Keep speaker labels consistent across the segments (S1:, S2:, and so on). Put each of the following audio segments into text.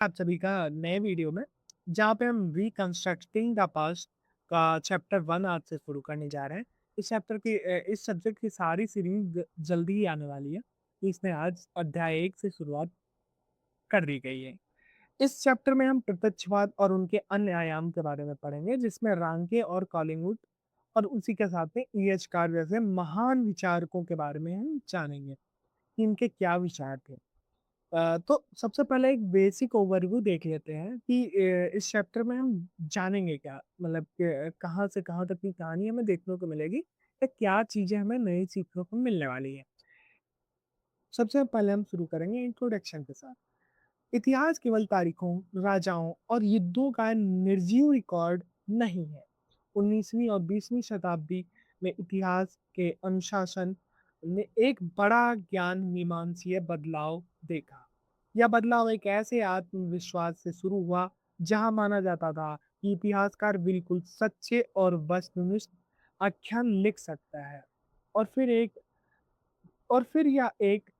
S1: आप सभी का नए वीडियो में जहाँ पे हम रिकंस्ट्रक्टिंग द पास्ट का चैप्टर 1 आज से शुरू करने जा रहे हैं। इस सब्जेक्ट की सारी सीरीज जल्दी ही आने वाली है। इसमें आज अध्याय 1 से शुरुआत कर दी गई है। इस चैप्टर में हम प्रत्यक्षवाद और उनके अन्य आयाम के बारे में पढ़ेंगे, जिसमें रांके और कॉलिंगवुड और उसी के साथ में ईएचकार जैसे महान विचारकों के बारे में हम जानेंगे कि इनके क्या विचार थे। तो सबसे पहले एक बेसिक ओवरव्यू देख लेते हैं कि इस चैप्टर में हम जानेंगे क्या, मतलब कि कहाँ से कहाँ तक की कहानी हमें देखने को मिलेगी या क्या चीज़ें हमें नई सीखने को मिलने वाली है। सबसे पहले हम शुरू करेंगे इंट्रोडक्शन के साथ। इतिहास केवल तारीखों, राजाओं और युद्धों का निर्जीव रिकॉर्ड नहीं है। 19वीं और 20वीं शताब्दी में इतिहास के अनुशासन ने एक बड़ा ज्ञान मीमांसीय बदलाव देखा। यह बदलाव एक ऐसे आत्मविश्वास से शुरू हुआ जहां माना जाता था कि इतिहासकार बिल्कुल सच्चे और वस्तुनिष्ठ आख्यान लिख सकता है। और फिर एक और फिर यह एक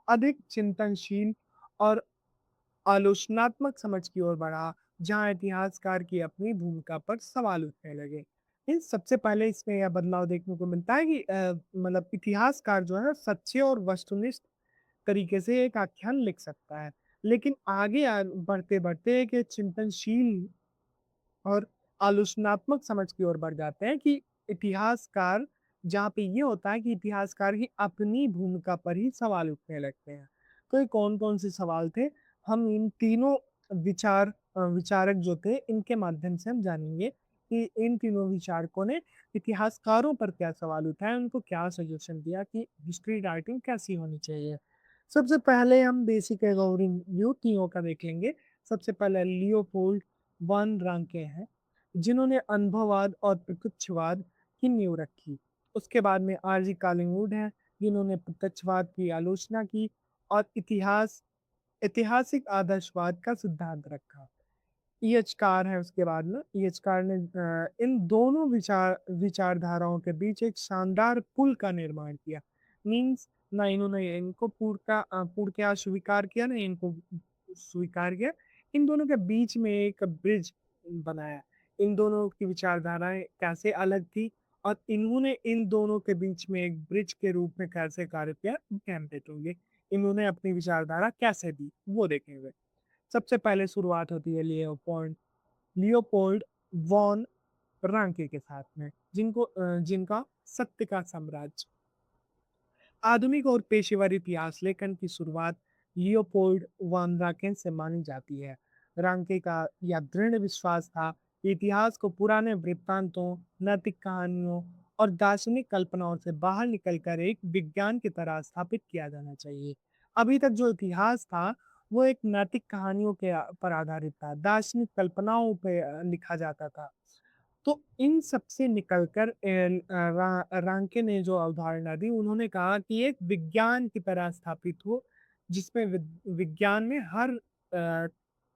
S1: अधिक चिंतनशील और आलोचनात्मक समझ की ओर बढ़ा, जहाँ इतिहासकार की अपनी भूमिका पर सवाल उठने लगे। इन सबसे पहले इसमें यह बदलाव देखने को मिलता है कि मतलब इतिहासकार जो है सच्चे और वस्तुनिष्ठ तरीके से एक आख्यान लिख सकता है, लेकिन आगे बढ़ते बढ़ते एक चिंतनशील और आलोचनात्मक समझ की ओर बढ़ जाते हैं कि इतिहासकार, जहाँ पे ये होता है कि इतिहासकार की अपनी भूमिका पर ही सवाल उठने लगते हैं। तो ये कौन-कौन से सवाल थे? हम इन तीनों विचारक जो थे, इनके माध्यम से हम जानेंगे कि इन तीनों विचारकों ने इतिहासकारों पर क्या सवाल उठाए, उनको क्या सजेशन दिया कि हिस्ट्री राइटिंग कैसी होनी चाहिए। सबसे पहले हम बेसिक एक ओवरव्यू तीनों का देख लेंगे। सबसे पहले लियोपोल्ड वन रांके हैं, जिन्होंने अनुभववाद और प्रत्यक्षवाद की नींव रखी। उसके बाद में आरजी कॉलिंगवुड हैं, जिन्होंने प्रत्यक्षवाद की आलोचना की और ऐतिहासिक आदर्शवाद का सिद्धांत रखा। ईएचकार है उसके बाद में। ईएचकार ने इन दोनों विचारधाराओं के बीच एक शानदार पुल का निर्माण किया। मीन्स ना इन्होंने इनको पूर्ण क्या स्वीकार किया, ना इनको स्वीकार किया। इन दोनों के बीच में एक ब्रिज बनाया। इन दोनों की विचारधाराएँ कैसे अलग थी और इन्होंने इन दोनों के बीच में एक ब्रिज के रूप में कैसे कार्य किया, हम देखेंगे। इन्होंने अपनी विचारधारा कैसे दी, वो देखेंगे। सबसे पहले शुरुआत होती है लियोपोल्ड वॉन रांके के साथ में, जिनका सत्य का साम्राज्य। आधुनिक और पेशेवर इतिहास लेखन की शुरुआत लियोपोल्ड वॉन रांके से मानी जाती है। रांके का यह दृढ़ विश्वास था कि इतिहास को पुराने वृत्तांतों, नैतिक कहानियों और दार्शनिक कल्पनाओं से बाहर निकलकर एक विज्ञान की तरह स्थापित किया जाना चाहिए। अभी तक जो इतिहास था, वो एक नैतिक कहानियों पर आधारित था, दार्शनिक कल्पनाओं पे लिखा जाता था। तो इन सब से निकलकर रांके ने जो अवधारणा दी, उन्होंने कहा कि एक विज्ञान की तरह स्थापित हो, जिसमें विज्ञान में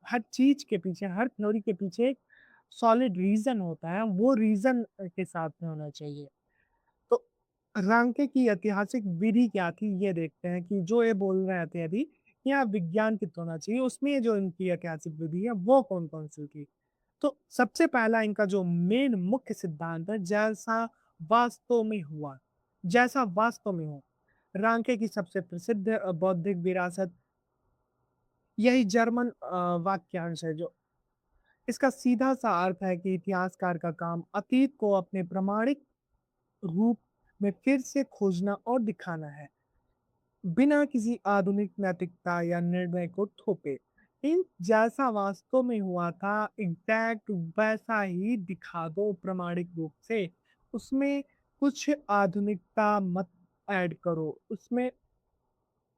S1: हर चीज के पीछे, हर थ्योरी के पीछे एक सॉलिड रीजन होता है, वो रीजन के साथ में होना चाहिए। तो रांके की ऐतिहासिक विधि क्या थी, ये देखते हैं कि जो ये बोल रहे थे अभी कि यहाँ विज्ञान कितना होना चाहिए, उसमें जो इनकी ऐतिहासिक विधि है वो कौन कौन सी थी। तो सबसे पहला इनका जो मेन मुख्य सिद्धांत है, वास्तव में हुआ जैसा वास्तव में हो। रांके की सबसे प्रसिद्ध बौद्धिक विरासत यही जर्मन वाक्यांश है, जो इसका सीधा सा अर्थ है कि इतिहासकार का काम अतीत को अपने प्रमाणिक रूप में फिर से खोजना और दिखाना है, बिना किसी आधुनिक नैतिकता या निर्णय को थोपे। इन जैसा वास्तव में हुआ था, एग्जैक्ट वैसा ही दिखा दो प्रमाणिक रूप से। उसमें कुछ आधुनिकता मत ऐड करो, उसमें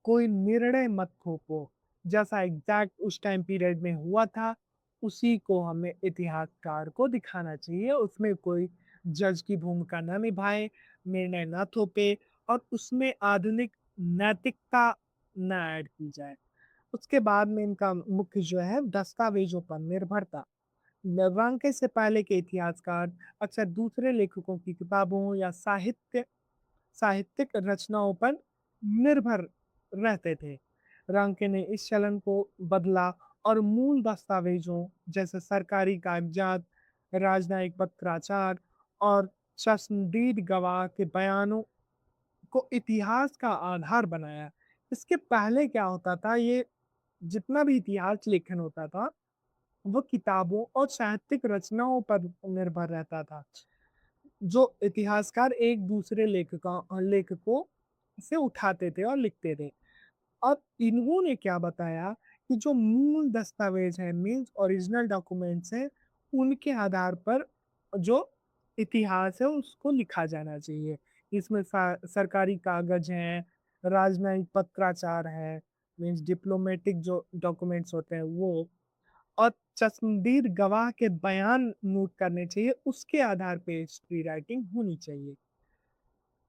S1: कोई निर्णय मत थोपो। जैसा एग्जैक्ट उस टाइम पीरियड में हुआ था, उसी को हमें इतिहासकार को दिखाना चाहिए। उसमें कोई जज की भूमिका ना निभाए, निर्णय ना थोपे और उसमें आधुनिक नैतिकता ना ऐड की जाए। उसके बाद में इनका मुख्य जो है दस्तावेजों पर निर्भरता। लवंके से पहले के इतिहासकार अक्सर दूसरे लेखकों की किताबों या साहित्यिक रचनाओं पर निर्भर रहते थे। रांके ने इस चलन को बदला और मूल दस्तावेजों जैसे सरकारी कागजात, राजनयिक पत्राचार और चश्मदीद गवाह के बयानों को इतिहास का आधार बनाया। इसके पहले क्या होता था, ये जितना भी इतिहास लेखन होता था, वो किताबों और साहित्यिक रचनाओं पर निर्भर रहता था। जो इतिहासकार एक दूसरे लेखकों से उठाते थे और लिखते थे। अब इन्होंने क्या बताया कि जो मूल दस्तावेज है, मीन्स ओरिजिनल डॉक्यूमेंट्स हैं, उनके आधार पर जो इतिहास है उसको लिखा जाना चाहिए। इसमें सरकारी कागज हैं, राजनयिक पत्राचार है, मीन्स डिप्लोमेटिक जो डॉक्यूमेंट्स होते हैं वो, और चश्मदीद गवाह के बयान नोट करने चाहिए, उसके आधार पे हिस्ट्री राइटिंग होनी चाहिए।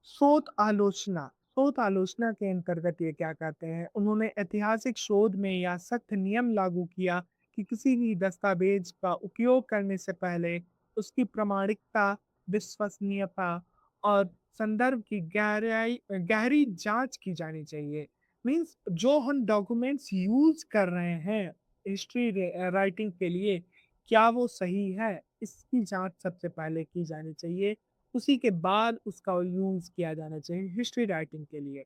S1: शोध आलोचना के अंतर्गत ये क्या कहते हैं, उन्होंने ऐतिहासिक शोध में यह सख्त नियम लागू किया कि किसी भी दस्तावेज का उपयोग करने से पहले उसकी प्रामाणिकता, विश्वसनीयता और संदर्भ की गहरी जांच की जानी चाहिए। मीन्स जो हम डॉक्यूमेंट्स यूज कर रहे हैं हिस्ट्री राइटिंग के लिए, क्या वो सही है, इसकी जांच सबसे पहले की जानी चाहिए। उसी के बाद उसका यूज़ किया जाना चाहिए हिस्ट्री राइटिंग के लिए।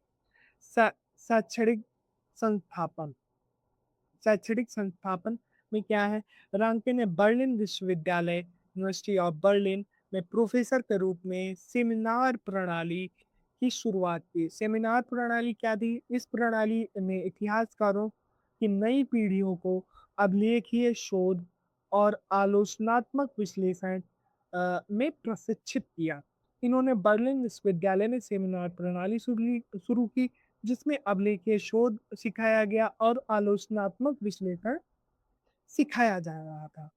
S1: श शैक्षणिक संस्थापन शैक्षणिक संस्थापन में क्या है, रांके ने बर्लिन विश्वविद्यालय, यूनिवर्सिटी ऑफ बर्लिन में प्रोफेसर के रूप में सेमिनार प्रणाली की शुरुआत की। सेमिनार प्रणाली क्या थी? इस प्रणाली ने इतिहासकारों की नई पीढ़ियों को अभिलेखीय शोध और आलोचनात्मक विश्लेषण में प्रशिक्षित किया। इन्होंने बर्लिन विश्वविद्यालय में सेमिनार प्रणाली शुरू की, जिसमें अभिलेखीय शोध सिखाया गया और आलोचनात्मक विश्लेषण सिखाया जा रहा था।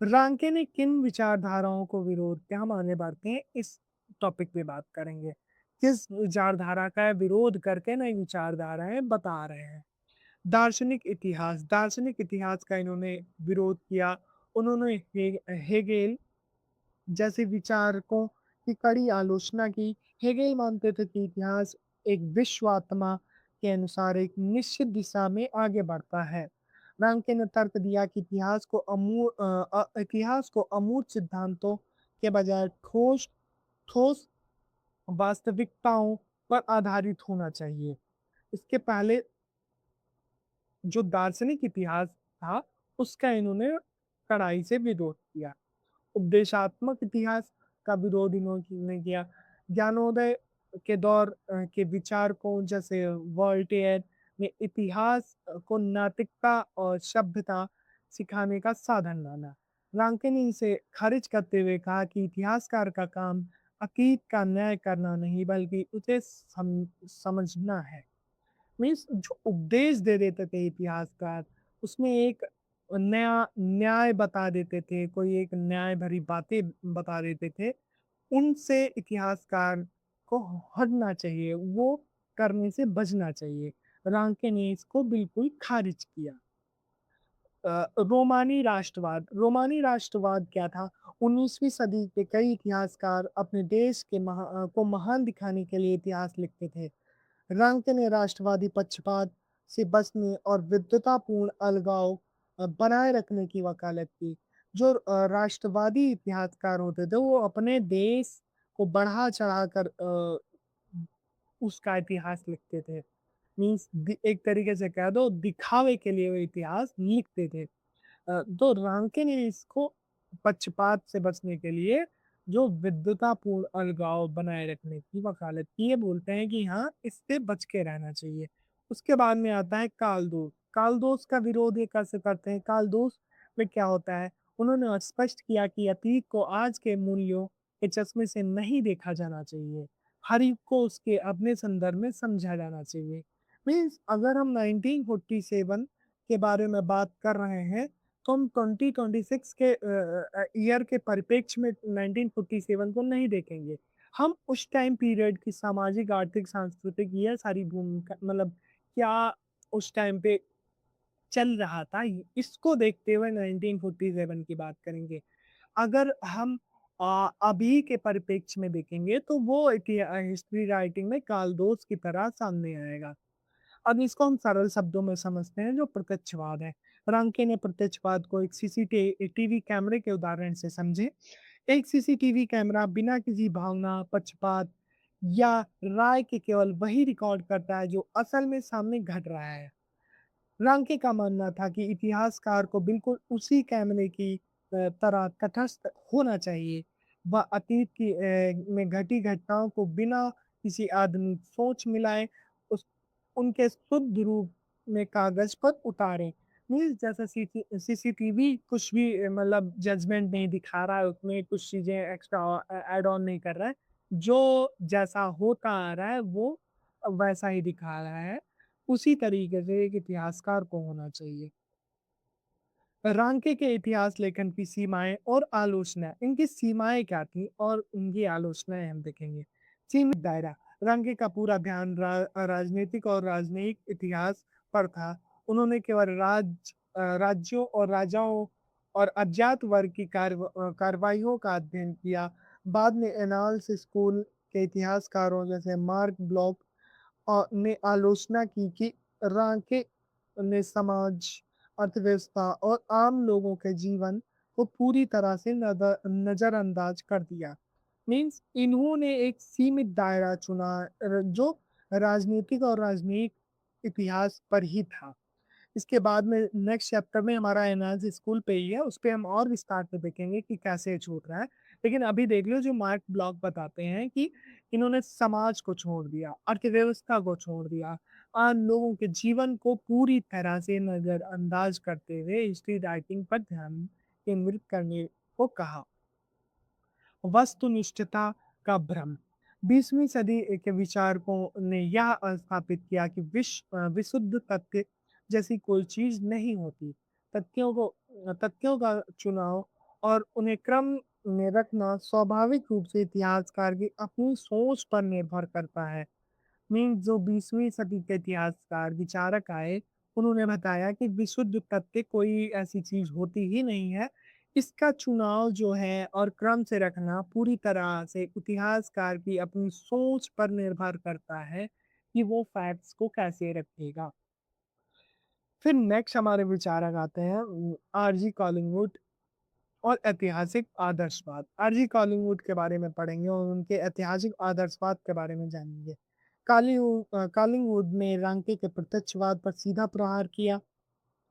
S1: रांके ने किन विचारधाराओं को विरोध किया, हम आगे बढ़ते हैं, इस टॉपिक पे बात करेंगे। किस विचारधारा का विरोध करके नई विचारधाराएं बता रहे हैं। दार्शनिक इतिहास का इन्होंने विरोध किया। उन्होंने हेगेल जैसे विचारकों की कड़ी आलोचना की। हेगेल मानते थे कि इतिहास एक विश्व आत्मा के अनुसार एक निश्चित दिशा में आगे बढ़ता है। रांके ने तर्क दिया कि इतिहास को अमूर्त सिद्धांतों के बजाय ठोस ठोस वास्तविकताओं पर आधारित होना चाहिए। इसके पहले जो दार्शनिक इतिहास था, उसका इन्होंने कड़ाई से विरोध किया। उपदेशात्मक इतिहास का विरोध इन्होंने किया। ज्ञानोदय के दौर के विचारकों जैसे वोल्टेयर ने इतिहास को नैतिकता और सभ्यता सिखाने का साधन माना। रांके ने इसे खारिज करते हुए कहा कि इतिहासकार का काम अतीत का न्याय करना नहीं बल्कि उसे समझना है। मीन्स जो उपदेश दे देते थे इतिहासकार, उसमें एक नया न्याय बता देते थे, कोई एक न्याय भरी बातें बता देते थे, उनसे इतिहासकार को हटना चाहिए, वो करने से बचना चाहिए। रांके ने इसको बिल्कुल खारिज किया। रोमानी राष्ट्रवाद क्या था? 19वीं सदी के कई इतिहासकार अपने देश के को महान दिखाने के लिए इतिहास लिखते थे। रंग ने राष्ट्रवादी पक्षपात से बचने और विद्वतापूर्ण अलगाव बनाए रखने की वकालत की। जो राष्ट्रवादी इतिहासकार होते थे, वो अपने देश को बढ़ा चढ़ाकर उसका इतिहास लिखते थे। मीन्स एक तरीके से कह दो, दिखावे के लिए वो इतिहास लिखते थे। तो रांके ने इसको पक्षपात से बचने के लिए जो विद्वतापूर्ण अलगाव बनाए रखने की वकालत की, ये बोलते हैं कि हाँ, इससे बच के रहना चाहिए। उसके बाद में आता है कालदोस। कालदोस का विरोध ये कैसे करते हैं? कालदोस में क्या होता है, उन्होंने स्पष्ट किया कि अतीत को आज के मूल्यों के चश्मे से नहीं देखा जाना चाहिए, हर युग को उसके अपने संदर्भ में समझा जाना चाहिए। मीन्स अगर हम 1947 के बारे में बात कर रहे हैं, तो हम 2026 के ईयर के परिप्रेक्ष्य में 1947 को नहीं देखेंगे। हम उस टाइम पीरियड की सामाजिक, आर्थिक, सांस्कृतिक, यह सारी भूमिका, मतलब क्या उस टाइम पे चल रहा था, इसको देखते हुए 1947 की बात करेंगे। अगर हम अभी के परिप्रेक्ष्य में देखेंगे, तो वो हिस्ट्री राइटिंग में कालदोस की तरह सामने आएगा। अब इसको हम सरल शब्दों में समझते हैं, जो प्रत्यक्षवाद है। रांके ने प्रत्यक्षवाद को एक टीवी कैमरे के उदाहरण से समझे। एक सीसीटीवी कैमरा बिना किसी भावना, पक्षपात या राय के केवल वही रिकॉर्ड करता है जो असल में सामने घट रहा है। रांके का मानना था कि इतिहासकार को बिल्कुल उसी कैमरे की तरह तटस्थ होना चाहिए। वह अतीत की में घटी घटनाओं को बिना किसी आधुनिक सोच मिलाए उस उनके शुद्ध रूप में कागज पर उतारे। मीन्स जैसे सीसीटीवी कुछ भी मतलब जजमेंट नहीं दिखा रहा है, उसमें कुछ चीज़ें एक्स्ट्रा ऐड ऑन नहीं कर रहा है। जो जैसा होता आ रहा है वो वैसा ही दिखा रहा है। उसी तरीके से एक इतिहासकार को होना चाहिए। रांके के इतिहास लेखन की सीमाएँ और आलोचना, इनकी सीमाएँ क्या थी और उनकी आलोचनाएँ हम देखेंगे। सीमित दायरा, रांके का पूरा ध्यान राजनीतिक और राजनयिक इतिहास पर था। उन्होंने केवल राज्यों और राजाओं और अज्ञात वर्ग की कार्रवाइयों का अध्ययन किया। बाद में एनाल्स स्कूल के इतिहासकारों जैसे मार्क ब्लॉक ने आलोचना की कि रांके ने समाज, अर्थव्यवस्था और आम लोगों के जीवन को पूरी तरह से नज़रअंदाज कर दिया। मीन्स इन्होंने एक सीमित दायरा चुना जो राजनीतिक और राजनयिक इतिहास पर ही था। इसके बाद में नेक्स्ट चैप्टर में हमारा एनालिसिस स्कूल पे ही है, उसपे हम और विस्तार से देखेंगे कि कैसे ये छूट रहा है। लेकिन अभी देख लो जो मार्क ब्लॉक बताते हैं कि इन्होंने समाज को छोड़ दिया, अर्थव्यवस्था को छोड़ दिया, आम लोगों के जीवन को पूरी तरह से नज़रअंदाज करते हुए हिस्ट्री राइटिंग पर ध्यान केंद्रित करने को कहा। वस्तुनिष्ठता का भ्रम 20वीं सदी के विचारकों ने यह स्थापित किया कि विशुद्ध तथ्य जैसी कोई चीज नहीं होती। तथ्यों का चुनाव और उन्हें क्रम में रखना स्वाभाविक रूप से इतिहासकार की अपनी सोच पर निर्भर करता है। मीन्स जो 20वीं सदी के इतिहासकार विचारक आए, उन्होंने बताया कि विशुद्ध तथ्य कोई ऐसी चीज होती ही नहीं है। इसका चुनाव जो है और क्रम से रखना पूरी तरह से इतिहासकार की अपनी सोच पर निर्भर करता है कि वो फैक्ट्स को कैसे रखेगा। फिर नेक्स्ट हमारे विचारक आते हैं आरजी कॉलिंगवुड और ऐतिहासिक आदर्शवाद। आरजी कॉलिंगवुड के बारे में पढ़ेंगे और उनके ऐतिहासिक आदर्शवाद के बारे में जानेंगे। कॉलिंगवुड ने रांके के प्रत्यक्षवाद पर सीधा प्रहार किया।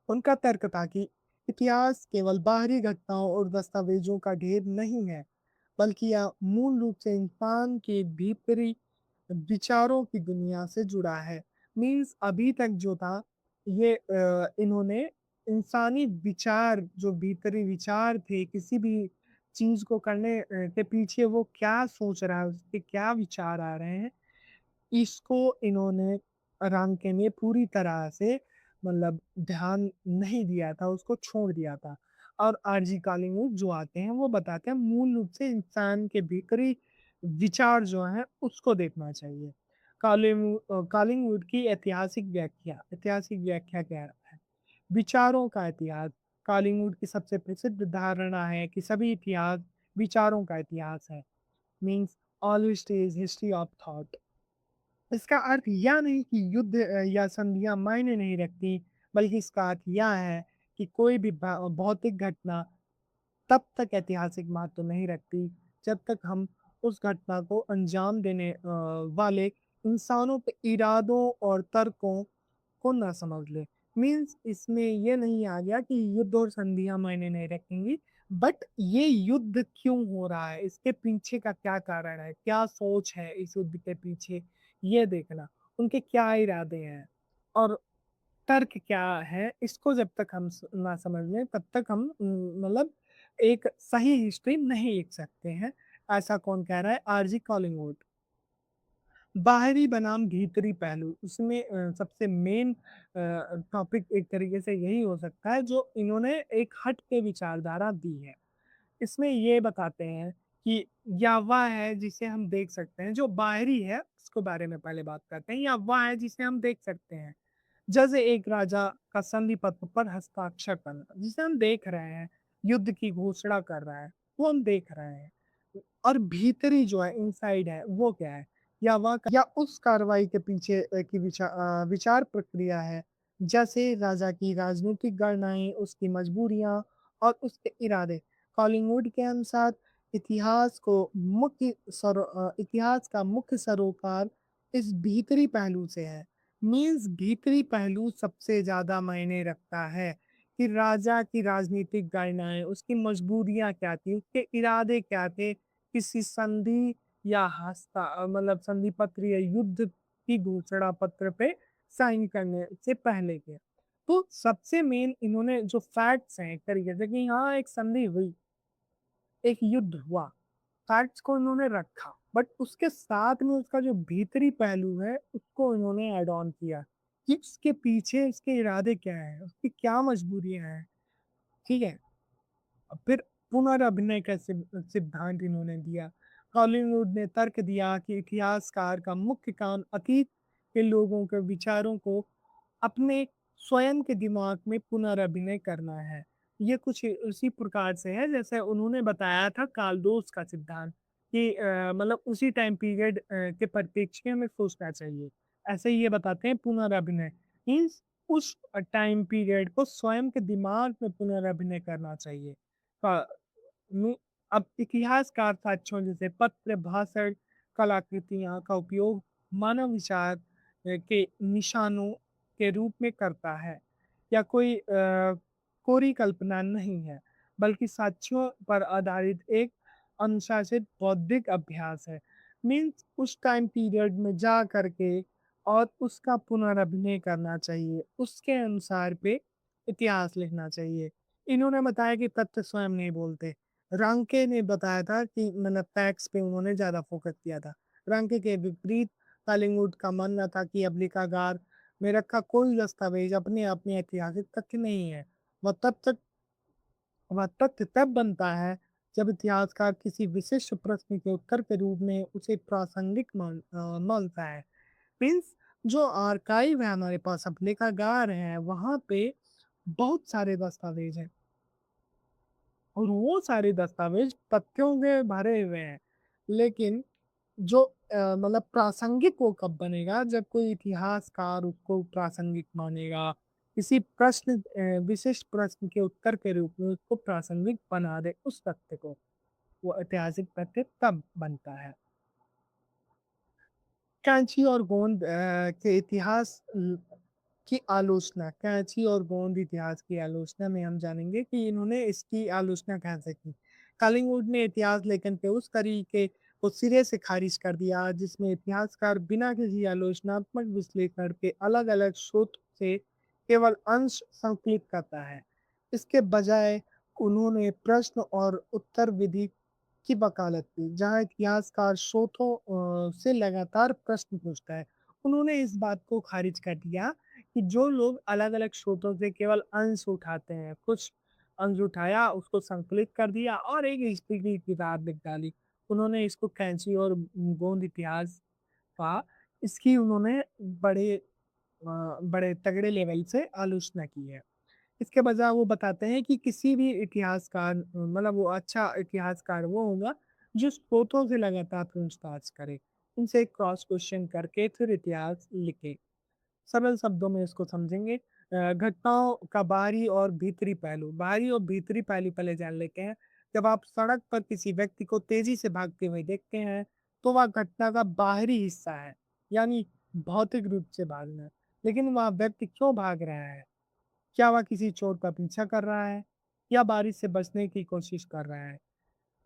S1: उनका तर्क था कि इतिहास केवल बाहरी घटनाओं और दस्तावेजों का ढेर नहीं है, बल्कि यह मूल रूप से इंसान के भीतरी विचारों की दुनिया से जुड़ा है। मीन्स अभी तक जो था ये इन्होंने इंसानी विचार जो भीतरी विचार थे किसी भी चीज को करने के पीछे वो क्या सोच रहा है, उसके क्या विचार आ रहे हैं, इसको इन्होंने रांके ने पूरी तरह से मतलब ध्यान नहीं दिया था, उसको छोड़ दिया था। और आरजी कॉलिंगवुड जो आते हैं वो बताते हैं मूल रूप से इंसान के भीतरी विचार जो है उसको देखना चाहिए। कॉलिंगवुड की ऐतिहासिक व्याख्या क्या है? विचारों का इतिहास। कॉलिंगवुड की सबसे प्रसिद्ध धारणा है कि सभी इतिहास विचारों का इतिहास है। Means all history is history of thought. इसका अर्थ यह नहीं कि युद्ध या संधियां मायने नहीं रखती, बल्कि इसका अर्थ यह है कि कोई भी भौतिक घटना तब तक ऐतिहासिक महत्व नहीं रखती जब तक हम उस घटना को अंजाम देने वाले इंसानों के इरादों और तर्कों को ना समझ ले। मीन्स इसमें ये नहीं आ गया कि युद्ध और संधियां मायने नहीं रखेंगी, बट ये युद्ध क्यों हो रहा है, इसके पीछे का क्या कारण है, क्या सोच है इस युद्ध के पीछे, ये देखना, उनके क्या इरादे हैं और तर्क क्या है, इसको जब तक हम ना समझ लें तब तक हम मतलब एक सही हिस्ट्री नहीं लिख सकते हैं। ऐसा कौन कह रहा है? R G Collingwood. बाहरी बनाम भीतरी पहलू, उसमें सबसे मेन टॉपिक एक तरीके से यही हो सकता है जो इन्होंने एक हट के विचारधारा दी है। इसमें ये बताते हैं कि या वह है जिसे हम देख सकते हैं, जो बाहरी है उसके बारे में पहले बात करते हैं, या वह है जिसे हम देख सकते हैं। जैसे एक राजा का संधि पत्र पर हस्ताक्षर करना जिसे हम देख रहे हैं, युद्ध की घोषणा कर रहा है, वो हम देख रहे हैं। और भीतरी जो है इनसाइड है वो क्या है, या उस कार्रवाई के पीछे की विचार प्रक्रिया है जैसे राजा की राजनीतिक गणनाएँ, उसकी मजबूरियाँ और उसके इरादे। कॉलिंगवुड के अनुसार इतिहास का मुख्य सरोकार इस भीतरी पहलू से है। मीन्स भीतरी पहलू सबसे ज़्यादा मायने रखता है कि राजा की राजनीतिक गणनाएँ, उसकी मजबूरियाँ क्या थी, उसके इरादे क्या थे, किसी संधि या मतलब संधि पत्र या युद्ध की घोषणा पत्र पे साइन करने से पहले के। तो सबसे मेन इन्होंने जो फैक्ट्स हैं एक तरीके से कि हाँ, एक संधि हुई, एक युद्ध हुआ, फैक्ट्स को इन्होंने रखा, बट उसके साथ में उसका जो भीतरी पहलू है, उसको इन्होंने ऐड ऑन किया कि उसके पीछे इसके इरादे क्या हैं, उसकी क्या मजबूरियाँ हैं, ठीक है? फिर पुनर्अभिनय का सिद्धांत इन्होंने दिया। कॉलिंवुड ने तर्क दिया कि इतिहासकार का मुख्य काम अतीत के लोगों के विचारों को अपने स्वयं के दिमाग में पुनर्अभिनय करना है। ये कुछ उसी प्रकार से है जैसे उन्होंने बताया था कालदोस का सिद्धांत कि मतलब उसी टाइम पीरियड के परिप्रेक्ष्य में सोचना चाहिए। ऐसे ही ये बताते हैं पुनर्अभिनय मीन्स उस टाइम पीरियड को स्वयं के दिमाग में पुनर्अभिनय करना चाहिए। हाँ, नु अब इतिहासकार साक्ष्यों जैसे पत्र, भाषण, कलाकृतियाँ का उपयोग मानव विचार के निशानों के रूप में करता है या कोई कोरी कल्पना नहीं है, बल्कि साक्ष्यों पर आधारित एक अनुशासित बौद्धिक अभ्यास है। मीन्स उस टाइम पीरियड में जा करके और उसका पुनर्अभिनय करना चाहिए, उसके अनुसार पे इतिहास लिखना चाहिए। इन्होंने बताया कि तथ्य स्वयं नहीं बोलते। रांके ने बताया था कि मतलब फैक्ट्स पे उन्होंने ज़्यादा फोकस किया था। रांके के विपरीत कलिंगवुड का मानना था कि अफ्रीकागार में रखा कोई दस्तावेज अपने आप में ऐतिहासिक तथ्य नहीं है। वह तब तक वह तथ्य तब बनता है जब इतिहासकार किसी विशिष्ट प्रश्न के उत्तर के रूप में उसे प्रासंगिक मानता है। मीन्स जो आर्काइव है हमारे पास अफ्रीकागार है वहाँ पे बहुत सारे दस्तावेज हैं। और वो सारे दस्तावेज तथ्यों से भरे हुए हैं। लेकिन जो मतलब प्रासंगिक वो कब बनेगा जब कोई इतिहासकार उसको प्रासंगिक मानेगा। किसी विशिष्ट प्रश्न के उत्तर के रूप में उसको प्रासंगिक बना दे उस तथ्य को, वो ऐतिहासिक तथ्य तब बनता है। कांची और गोंद के इतिहास की आलोचना कांची और गोंद इतिहास की आलोचना में हम जानेंगे कि इन्होंने इसकी आलोचना कैसे की। कलिंगवुड ने इतिहास लेखन के उस तरीके को सिरे से खारिज कर दिया जिसमें इतिहासकार बिना किसी आलोचनात्मक विश्लेषण के अलग-अलग स्रोत से केवल अंश संकलित करता है। इसके बजाय उन्होंने प्रश्न और उत्तर विधि की वकालत की, जहाँ इतिहासकार स्रोतों से लगातार प्रश्न पूछता है। उन्होंने इस बात को खारिज कर दिया कि जो लोग अलग-अलग स्रोतों से केवल अंश उठाते हैं, कुछ अंश उठाया, उसको संकलित कर दिया और एक हिस्ट्री की किताब लिख डाली। उन्होंने इसको कैंची और गोंद इतिहास कहा। इसकी उन्होंने बड़े तगड़े लेवल से आलोचना की है। इसके बजाय वो बताते हैं कि किसी भी इतिहासकार मतलब वो अच्छा इतिहासकार वो होगा जो स्रोतों से लगातार पूछताछ करे, उनसे क्रॉस क्वेश्चन करके फिर इतिहास लिखे। सरल शब्दों में इसको समझेंगे घटनाओं का बाहरी और भीतरी पहलू। बाहरी और भीतरी पहलू पहले जान लेते हैं। जब आप सड़क पर किसी व्यक्ति को तेजी से भागते हुए देखते हैं, तो वह घटना का बाहरी हिस्सा है, यानी भौतिक रूप से भागना। लेकिन वह व्यक्ति क्यों भाग रहा है? क्या वह किसी चोर का पीछा कर रहा है या बारिश से बचने की कोशिश कर रहा है?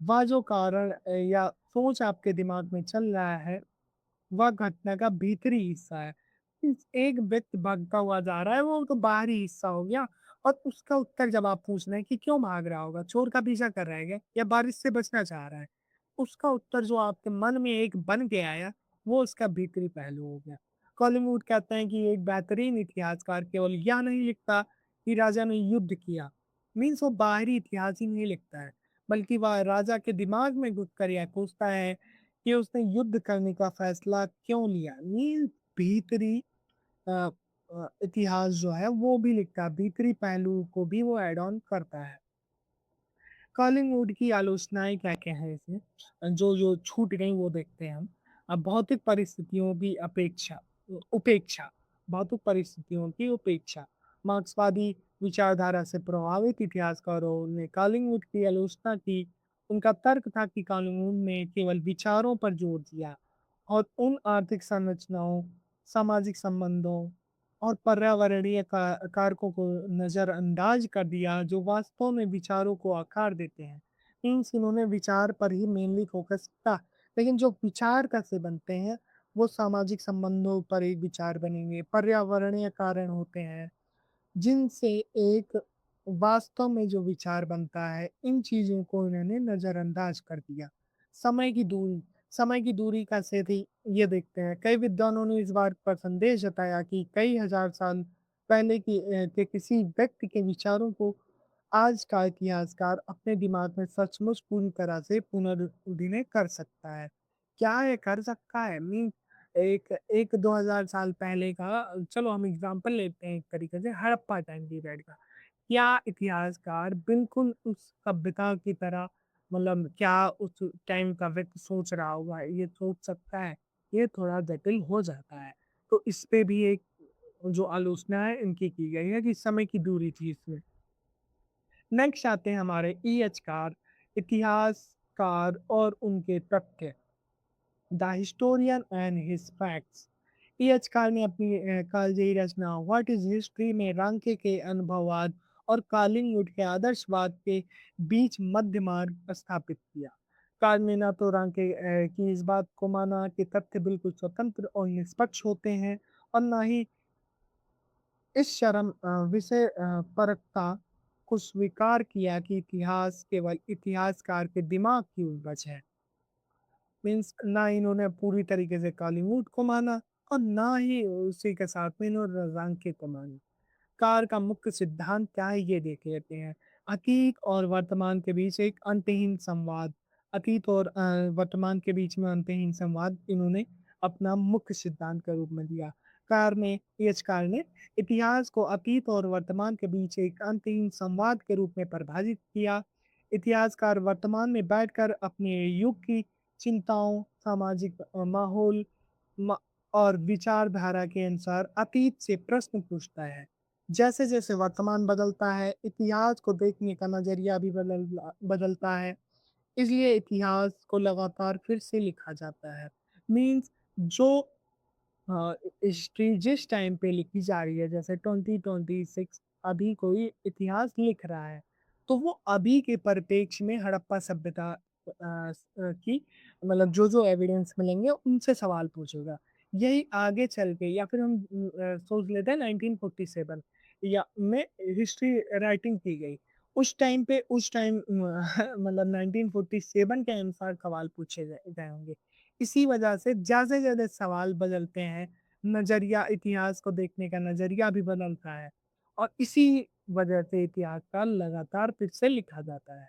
S1: वह जो कारण या सोच आपके दिमाग में चल रहा है वह घटना का भीतरी हिस्सा है। एक व्यक्ति भागता हुआ जा रहा है, वो तो बाहरी हिस्सा हो गया और उसका उत्तर जब आप पूछ रहे हैं कि क्यों भाग रहा होगा? चोर का पीछा कर रहा है क्या? या बारिश से बचना चाह रहा है? उसका उत्तर जो आपके मन में एक बन के आया, वो उसका भीतरी पहलू हो गया। कॉलिंवुड कहते हैं कि एक बेहतरीन इतिहासकार केवल यह नहीं लिखता कि राजा ने युद्ध किया, मीन्स वो बाहरी इतिहास ही नहीं लिखता है, बल्कि वह राजा के दिमाग में घुसकर यह पूछता है कि उसने युद्ध करने का फैसला क्यों लिया? मीन्स भीतरी अ इतिहास जो है वो भी लिखता है, भीतरी पहलू को भी वो ऐड ऑन करता है। कॉलिंगवुड की आलोचनाएँ क्या-क्या हैं इसमें? जो छूट गई वो देखते हैं हम। भौतिक परिस्थितियों की उपेक्षा। भौतिक परिस्थितियों की उपेक्षा। मार्क्सवादी विचारधारा से प्रभावित इतिहासकारों ने कॉलिंगवुड की आलोचना की। उनका तर्क था कि कॉलिंगवुड ने केवल विचारों पर जोर दिया और उन आर्थिक संरचनाओं, सामाजिक संबंधों और पर्यावरणीय कारकों को नजरअंदाज कर दिया जो वास्तव में विचारों को आकार देते हैं। मीन्स इन्होंने विचार पर ही मेनली फोकस किया, लेकिन जो विचार कैसे बनते हैं वो सामाजिक संबंधों पर एक विचार बनेंगे, पर्यावरणीय कारण होते हैं जिनसे एक वास्तव में जो विचार बनता है, इन चीज़ों को इन्होंने नज़रअंदाज कर दिया। समय की दूरी, समय की दूरी कैसे थी, ये देखते हैं। कई विद्वानों ने इस बात पर संदेह जताया कि कई हज़ार साल पहले के किसी व्यक्ति के विचारों को आज का इतिहासकार अपने दिमाग में सचमुच पूरी तरह से पुनर्जीवित कर सकता है। क्या ये कर सकता है? मीन्स एक 1-2000 साल पहले का चलो हम एग्ज़ाम्पल लेते हैं एक तरीके से हड़प्पा टाइम पीरियड का। क्या इतिहासकार बिल्कुल उस सभ्यता की तरह मतलब क्या उस टाइम का व्यक्ति सोच रहा होगा, ये सोच सकता है? ये थोड़ा जटिल हो जाता है। तो इस पे भी एक जो आलोचना है इनकी की गई है कि समय की दूरी थी इसमें। नेक्स्ट आते हैं हमारे ईएचकार, इतिहासकार और उनके तथ्य। The historian and his facts. E H Carr ने अपनी कालजयी रचना व्हाट इज हिस्ट्री में रांके के अनुभववाद और कॉलिंगवुड के आदर्शवाद के बीच मध्य मार्ग स्थापित किया। कार ने ना तो रांके की इस बात को माना कि तथ्य बिल्कुल स्वतंत्र और निष्पक्ष होते हैं और ना ही इस विषय परकता को स्वीकार किया कि इतिहास केवल इतिहासकार के दिमाग की उपज है। मीन्स ना इन्होंने पूरी तरीके से कॉलीवुड को माना और ना ही उसी के साथ में इन्होंने रांके को माना। कार का मुख्य सिद्धांत क्या है ये देख लेते हैं। अतीत और वर्तमान के बीच एक अंतहीन संवाद। अतीत और वर्तमान के बीच में अंतहीन संवाद इन्होंने अपना मुख्य सिद्धांत के रूप में दिया। कार ने इतिहास को अतीत और वर्तमान के बीच एक अंतहीन संवाद के रूप में परिभाषित किया। इतिहासकार वर्तमान में बैठकर अपने युग की चिंताओं, सामाजिक माहौल म और विचारधारा के अनुसार अतीत से प्रश्न पूछता है। जैसे-जैसे वर्तमान बदलता है, इतिहास को देखने का नज़रिया भी बदलता है। इसलिए इतिहास को लगातार फिर से लिखा जाता है। मीन्स जो हिस्ट्री जिस टाइम पे लिखी जा रही है जैसे 2026 अभी कोई इतिहास लिख रहा है, तो वो अभी के परिप्रेक्ष्य में हड़प्पा सभ्यता की मतलब जो-जो एविडेंस मिलेंगे उनसे सवाल पूछेगा। यही आगे चल के या फिर हम सोच लेते हैं 1947 या में हिस्ट्री राइटिंग की गई। उस टाइम पे उस टाइम मतलब 1947 के अनुसार सवाल पूछे गए होंगे। इसी वजह से ज़्यादा से ज़्यादा सवाल बदलते हैं, नज़रिया इतिहास को देखने का नज़रिया भी बदलता है और इसी वजह से इतिहास का लगातार फिर से लिखा जाता है।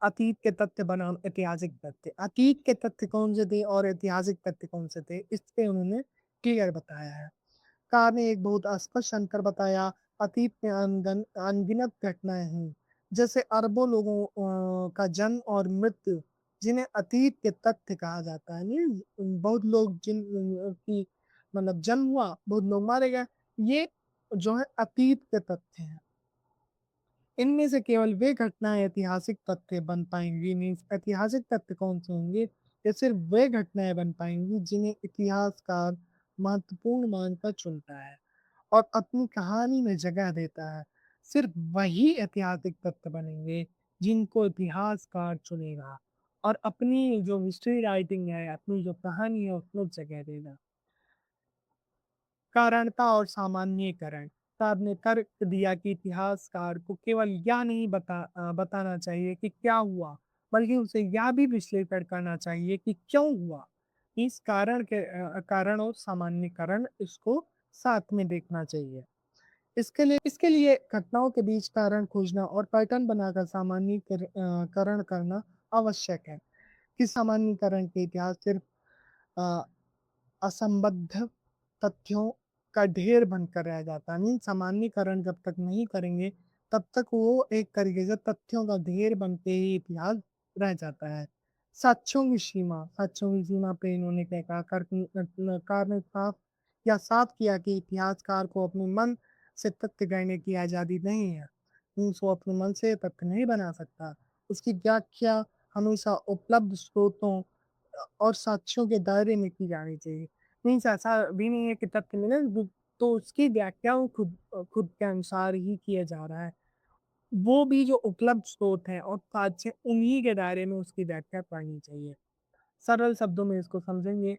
S1: अतीत के तथ्य बनाम ऐतिहासिक तथ्य। अतीत के तथ्य कौन से थे और ऐतिहासिक तथ्य कौन से थे, इस पे उन्होंने क्लियर बताया है। कार ने एक बहुत स्पष्ट अंतर बताया, अतीत में अनगिनत घटनाएँ हुईं, जैसे अरबों लोगों का जन्म और मृत्यु, जिन्हें अतीत के तथ्य कहा जाता है। मीन्स बहुत लोग की मतलब जन्म हुआ, बहुत लोग मारे गए, ये जो है अतीत के तथ्य हैं। इनमें से केवल वे घटनाएँ ऐतिहासिक तथ्य बन पाएँगी, मीन्स ऐतिहासिक तथ्य कौन से होंगे? ये सिर्फ़ वे घटनाएँ बन पाएँगी जिन्हें इतिहासकार महत्वपूर्ण मानकर चुनता है और अपनी कहानी में जगह देता है। सिर्फ़ वही ऐतिहासिक तथ्य बनेंगे जिनको इतिहासकार चुनेगा और अपनी जो हिस्ट्री राइटिंग है, अपनी जो कहानी है उसमें जगह देगा। कारणता और सामान्यीकरण। साहब ने तर्क दिया कि इतिहासकार को केवल यह नहीं बताना चाहिए कि क्या हुआ, बल्कि उसे यह भी विश्लेषण करना चाहिए कि क्यों हुआ। इस कारण और सामान्यीकरण इसको साथ में देखना चाहिए। इसके लिए घटनाओं के बीच कारण खोजना और पैटर्न बनाकर करण करना आवश्यक है। कि सामान्यीकरण के इतिहास सिर्फ अ, असंबद्ध तथ्यों का ढेर बनकर रह जाता है। मीन्स सामान्यीकरण जब तक नहीं करेंगे, तब तक वो एक तरीके से तथ्यों का ढेर बन के ही इतिहास रह जाता है। साक्ष्यों की सीमा पे इन्होंने क्या कहा कार ने साफ यह साफ किया कि इतिहासकार को अपने मन से तथ्य गढ़ने की आज़ादी नहीं है। मीन्स वो अपने मन से तथ्य नहीं बना सकता। उसकी व्याख्या हमेशा उपलब्ध स्रोतों और साक्ष्यों के दायरे में की जानी चाहिए। मीन्स ऐसा भी नहीं है कि तथ्य मिले तो उसकी व्याख्या वो खुद के अनुसार ही किया जा रहा है। वो भी जो उपलब्ध स्रोत हैं और साक्ष्य उन्हीं के दायरे में उसकी व्याख्या करनी चाहिए। सरल शब्दों में इसको समझेंगे।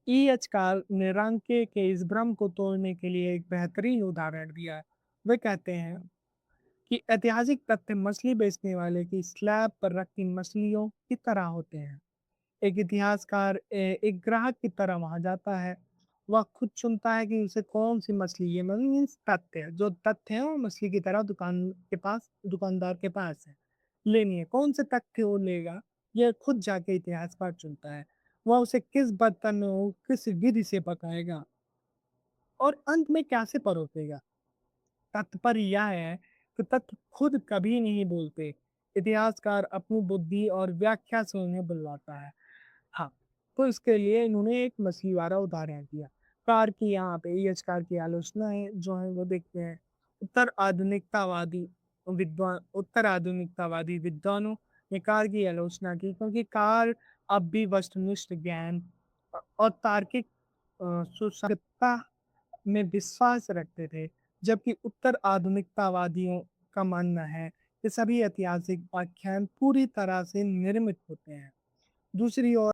S1: ई.एच. कार्ल ने रांके के इस भ्रम को तोड़ने के लिए एक बेहतरीन उदाहरण दिया है। वे कहते हैं कि ऐतिहासिक तथ्य मछली बेचने वाले की स्लैब पर रखी मछलियों की तरह होते हैं। एक इतिहासकार एक ग्राहक की तरह वहां जाता है। वह खुद चुनता है कि उसे कौन सी मछली ये मीन्स तथ्य जो तथ्य है वो मछली की तरह दुकानदार के पास है लेनी है। कौन से तथ्य वो लेगा ये खुद जाके इतिहासकार चुनता है। वह उसे किस बर्तन में वो किस विधि से पकाएगा और अंत में कैसे परोसेगा। तात्पर्य यह है कि तथ्य खुद कभी नहीं बोलते। इतिहासकार अपनी बुद्धि और व्याख्या से उन्हें बुलवाता है। हाँ, तो इसके लिए इन्होंने एक मछली वाला उदाहरण दिया। कार की यहाँ पे ईएच कार की आलोचना है जो है वो देखते हैं। उत्तर आधुनिकतावादी विद्वानों ने कार की आलोचना की क्योंकि कार अब भी वस्तुनिष्ठ ज्ञान और तार्किक सुसंगतता में विश्वास रखते थे। जबकि उत्तर आधुनिकतावादियों का मानना है कि सभी ऐतिहासिक व्याख्यान पूरी तरह से निर्मित होते हैं। दूसरी ओर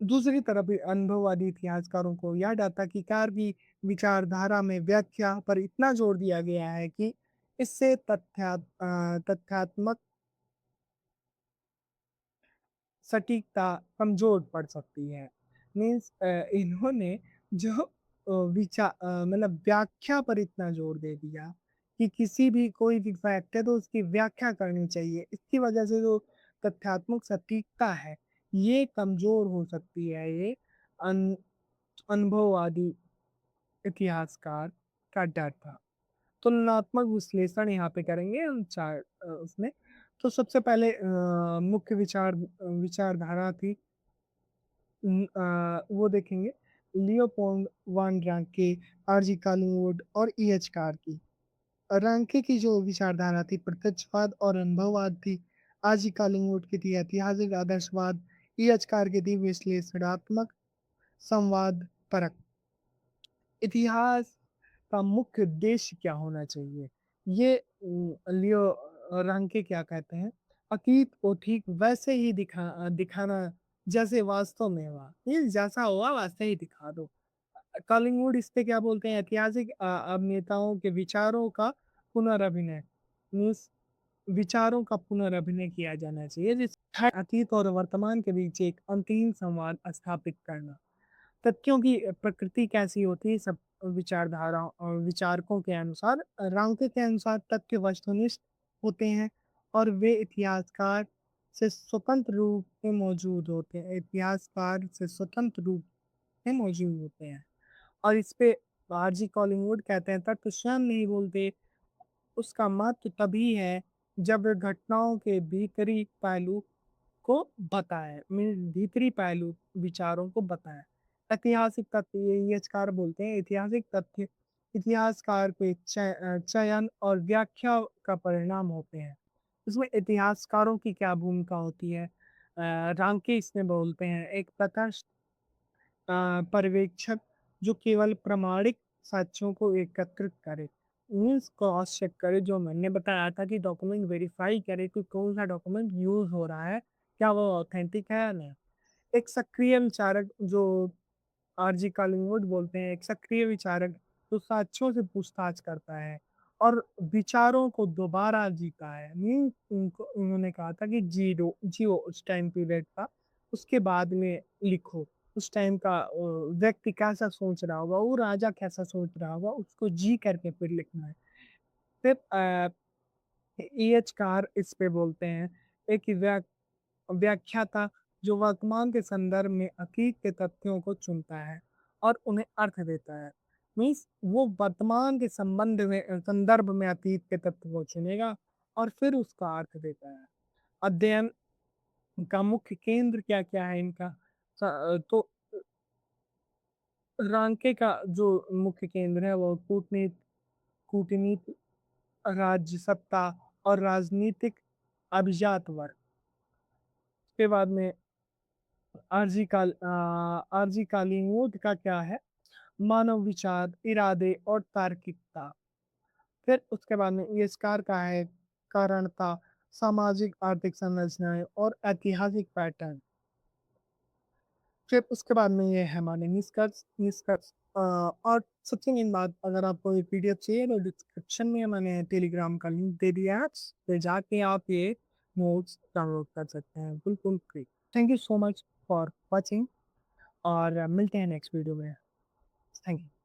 S1: दूसरी तरफ अनुभववादी इतिहासकारों को यह डाटा की कार की विचारधारा में व्याख्या पर इतना जोर दिया गया है कि इससे तथ्यात्मक सटीकता कमजोर पड़ सकती है। मीन्स इन्होंने जो मतलब व्याख्या पर इतना जोर दे दिया कि किसी भी कोई भी फैक्ट है तो उसकी व्याख्या करनी चाहिए। इसकी वजह से जो तथ्यात्मक सटीकता है ये कमजोर हो सकती है। ये अन, अनुभववादी इतिहासकार का डर था। तुलनात्मक विश्लेषण यहाँ पे करेंगे हम उसमें। तो सबसे पहले मुख्य विचारधारा थी वो देखेंगे लियोपोल्ड वान रांके, आरजी कॉलिंगवुड और ई.एच. कार की। रांके की जो विचारधारा थी प्रत्यक्षवाद और अनुभववाद थी। आरजी कॉलिंगवुड की थी ऐतिहासिक आदर्शवाद। ई.एच. कार की थी विश्लेषणात्मक संवाद परक। इतिहास का मुख्य उद्देश्य क्या होना चाहिए? ये लियो रांके क्या कहते हैं? अतीत को ठीक वैसे ही दिखाना जैसे वास्तव में हुआ। ये जैसा हुआ वैसे ही दिखा दो। कॉलिंगवुड इस पे क्या बोलते हैं? ऐतिहासिक अभिनेताओं के विचारों का पुनर्अभिनय। मीन्स विचारों का पुनर्अभिनय किया जाना चाहिए जिससे अतीत और वर्तमान के बीच एक अंतिम संवाद स्थापित करना। तथ्यों की प्रकृति कैसी होती है? सब विचारधाराओं और विचारकों के अनुसार रांके के अनुसार तथ्य वस्तुनिष्ठ होते हैं और वे इतिहासकार से स्वतंत्र रूप में मौजूद होते हैं। और इस पे आरजी कॉलिंगवुड कहते हैं तथ्य स्वयं नहीं बोलते, उसका महत्व तभी है जब वे घटनाओं के भीतरी पहलू को बताएं। मीन्स भीतरी पहलू विचारों को बताएं। ऐतिहासिक तथ्य ये इतिहासकार बोलते हैं ऐतिहासिक तथ्य इतिहासकार के चयन और व्याख्या का परिणाम होते हैं। इसमें इतिहासकारों की क्या भूमिका होती है? रांके इसमें बोलते हैं एक तटस्थ पर्यवेक्षक जो केवल प्रामाणिक साक्ष्यों को एकत्रित करे। मीन्स क्रॉस चेक करे। जो मैंने बताया था कि डॉक्यूमेंट वेरीफाई करे कि कौन सा डॉक्यूमेंट यूज हो रहा है, क्या वो ऑथेंटिक है या नहीं। एक सक्रिय विचारक जो आरजी कॉलिंगवुड बोलते हैं एक सक्रिय विचारक जो साक्ष्यों से पूछताछ करता है और विचारों को दोबारा जीता है। मीन उनको उन्होंने कहा था कि जियो उस टाइम पीरियड का, उसके बाद में लिखो। उस टाइम का व्यक्ति कैसा सोच रहा होगा, वो राजा कैसा सोच रहा होगा, उसको जी करके फिर लिखना है। फिर कार इस पे बोलते हैं एक व्याख्याता जो वर्तमान के संदर्भ में अतीत के तथ्यों को चुनता है और उन्हें अर्थ देता है। मीन्स वो वर्तमान के संदर्भ में अतीत के तथ्य को चुनेगा और फिर उसका अर्थ देता है। अध्ययन का मुख्य केंद्र क्या क्या है इनका? तो रांके का जो मुख्य केंद्र है वो कूटनीति, राज्य सत्ता और राजनीतिक अभिजात वर्ग। उसके बाद में आरजी कालीनोद का क्या है? मानव विचार, इरादे और तार्किकता। फिर उसके बाद में इयस्कार का है कारणता, सामाजिक आर्थिक संरचनाएं और ऐतिहासिक पैटर्न। फिर उसके बाद में ये है हमारे निष्कर्ष। और सबसे मेन बात, अगर आपको ये पीडीएफ चाहिए तो डिस्क्रिप्शन में मैंने टेलीग्राम का लिंक दे दिया है, तो जाके आप ये नोट्स डाउनलोड कर सकते हैं बिल्कुल free. Thank you so much for watching, और मिलते हैं नेक्स्ट वीडियो में। Thank you.